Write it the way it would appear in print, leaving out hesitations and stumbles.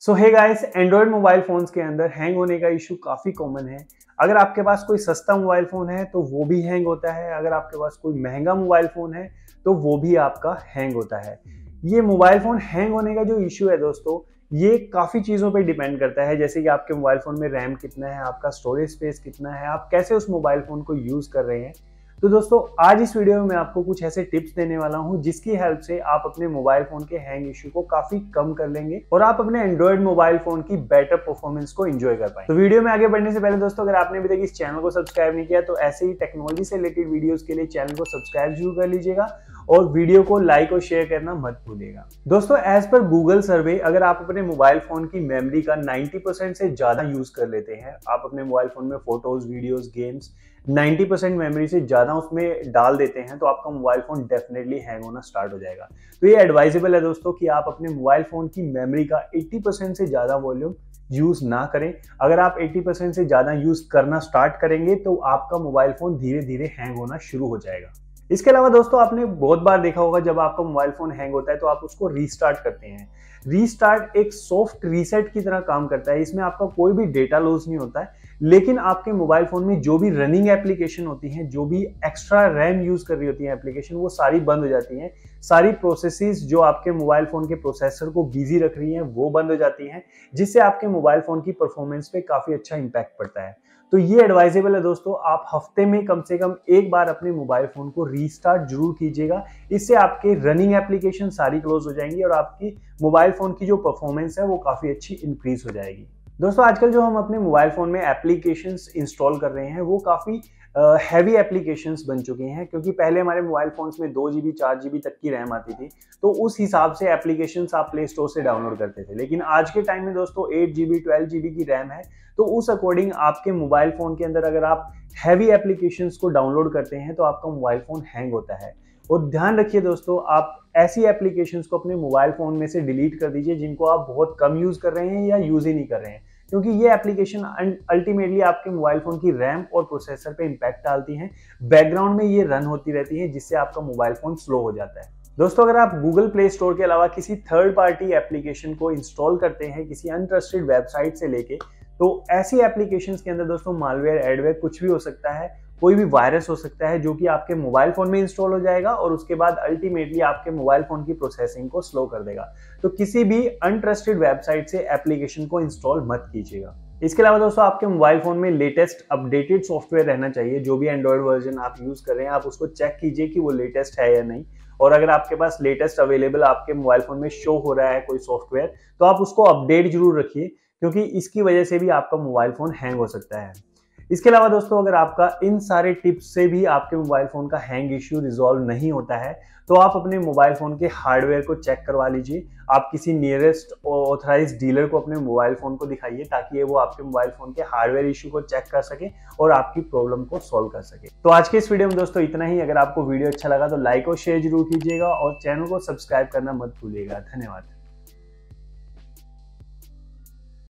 सो hey guys, Android mobile phones के अंदर hang होने का इशू काफी कॉमन है। अगर आपके पास कोई सस्ता मोबाइल फोन है तो वो भी हैंग होता है। अगर आपके पास कोई महंगा मोबाइल फोन है तो वो भी आपका हैंग होता है। ये मोबाइल फोन हैंग होने का जो इशू है दोस्तों, ये काफी चीजों पे डिपेंड करता है। जैसे कि आपके मोबाइल फोन में रैम कितना है, आपका स्टोरेज स्पेस कितना है, आप कैसे उस मोबाइल फोन को यूज कर रहे हैं। तो दोस्तों आज इस वीडियो में मैं आपको कुछ ऐसे टिप्स देने वाला हूं जिसकी हेल्प से आप अपने मोबाइल फोन के हैंग इशू को काफी कम कर लेंगे और आप अपने एंड्रॉयड मोबाइल फोन की बेटर परफॉर्मेंस को एंजॉय कर पाएंगे। तो वीडियो में आगे बढ़ने से पहले दोस्तों, अगर आपने अभी तक इस चैनल को सब्सक्राइब नहीं किया तो ऐसे ही टेक्नोलॉजी से रिलेटेड वीडियोस के लिए चैनल को सब्सक्राइब जरूर कर लीजिएगा और वीडियो को लाइक और शेयर करना मत भूलिएगा। दोस्तों एज पर गूगल सर्वे, अगर आप अपने मोबाइल फोन की मेमोरी का 90% से ज्यादा यूज कर लेते हैं, आप अपने मोबाइल फोन में फोटोज, वीडियोस, गेम्स 90% मेमोरी से ज्यादा उसमें डाल देते हैं तो आपका मोबाइल फोन डेफिनेटली हैंग होना स्टार्ट हो जाएगा। तो ये एडवाइजेबल है दोस्तों कि आप अपने मोबाइल फोन की मेमोरी का 80% से ज्यादा वॉल्यूम यूज ना करें। अगर आप 80% से ज्यादा यूज करना स्टार्ट करेंगे तो आपका मोबाइल फोन धीरे धीरे हैंग होना शुरू हो जाएगा। इसके अलावा दोस्तों आपने बहुत बार देखा होगा, जब आपका मोबाइल फोन हैंग होता है तो आप उसको रीस्टार्ट करते हैं। रीस्टार्ट एक सॉफ्ट रीसेट की तरह काम करता है। इसमें आपका कोई भी डेटा लॉस नहीं होता है, लेकिन आपके मोबाइल फोन में जो भी रनिंग एप्लीकेशन होती हैं, जो भी एक्स्ट्रा रैम यूज कर रही होती है एप्लीकेशन, वो सारी बंद हो जाती हैं। सारी प्रोसेसेस जो आपके मोबाइल फोन के प्रोसेसर को बिजी रख रही हैं वो बंद हो जाती हैं, जिससे आपके मोबाइल फोन की परफॉर्मेंस पे काफी अच्छा इंपैक्ट पड़ता है। तो ये एडवाइजेबल है दोस्तों, आप हफ्ते में कम से कम एक बार अपने मोबाइल फोन को रीस्टार्ट जरूर कीजिएगा। इससे आपके रनिंग एप्लीकेशन सारी क्लोज हो जाएंगी और आपकी मोबाइल फोन की जो परफॉर्मेंस है वो काफी अच्छी इंक्रीज हो जाएगी। दोस्तों आजकल जो हम अपने मोबाइल फोन में एप्लीकेशंस इंस्टॉल कर रहे हैं वो काफी हैवी एप्लीकेशंस बन चुके हैं, क्योंकि पहले हमारे मोबाइल फोन्स में 2 GB 4 GB तक की रैम आती थी, तो उस हिसाब से एप्लीकेशंस आप प्ले स्टोर से डाउनलोड करते थे। लेकिन आज के टाइम में दोस्तों 8 GB 12 GB की रैम है, तो उस अकॉर्डिंग आपके मोबाइल फोन के अंदर अगर आप हैवी एप्लीकेशंस को डाउनलोड करते हैं तो आपका मोबाइल फोन हैंग होता है। और ध्यान रखिए दोस्तों, आप ऐसी एप्लीकेशंस को अपने मोबाइल फोन में से डिलीट कर दीजिए जिनको आप बहुत कम यूज कर रहे हैं या यूज ही नहीं कर रहे हैं, क्योंकि ये एप्लीकेशन अल्टीमेटली आपके मोबाइल फोन की रैम और प्रोसेसर पे इंपैक्ट डालती हैं। बैकग्राउंड में ये रन होती रहती है, जिससे आपका मोबाइल फोन स्लो हो जाता है। दोस्तों अगर आप गूगल प्ले स्टोर के अलावा किसी थर्ड पार्टी एप्लीकेशन को इंस्टॉल करते हैं किसी अनट्रस्टेड वेबसाइट से लेके, तो ऐसी एप्लीकेशंस के अंदर दोस्तों मालवेयर, एडवेयर कुछ भी हो सकता है, कोई भी वायरस हो सकता है जो कि आपके मोबाइल फोन में इंस्टॉल हो जाएगा और उसके बाद अल्टीमेटली आपके मोबाइल फोन की प्रोसेसिंग को स्लो कर देगा। तो किसी भी अनट्रस्टेड वेबसाइट से एप्लीकेशन को इंस्टॉल मत कीजिएगा। इसके अलावा दोस्तों आपके मोबाइल फोन में लेटेस्ट अपडेटेड सॉफ्टवेयर रहना चाहिए। जो भी एंड्रॉयड वर्जन आप यूज कर रहे हैं आप उसको चेक कीजिए कि वो लेटेस्ट है या नहीं, और अगर आपके पास लेटेस्ट अवेलेबल आपके मोबाइल फोन में शो हो रहा है कोई सॉफ्टवेयर तो आप उसको अपडेट जरूर रखिए, क्योंकि इसकी वजह से भी आपका मोबाइल फोन हैंग हो सकता है। इसके अलावा दोस्तों अगर आपका इन सारे टिप्स से भी आपके मोबाइल फोन का हैंग इश्यू रिजॉल्व नहीं होता है तो आप अपने मोबाइल फोन के हार्डवेयर को चेक करवा लीजिए। आप किसी नियरेस्ट ऑथराइज्ड डीलर को अपने मोबाइल फोन को दिखाइए ताकि वो आपके मोबाइल फोन के हार्डवेयर इश्यू को चेक कर सके और आपकी प्रॉब्लम को सॉल्व कर सके। तो आज के इस वीडियो में दोस्तों इतना ही। अगर आपको वीडियो अच्छा लगा तो लाइक और शेयर जरूर कीजिएगा और चैनल को सब्सक्राइब करना मत भूलिएगा। धन्यवाद।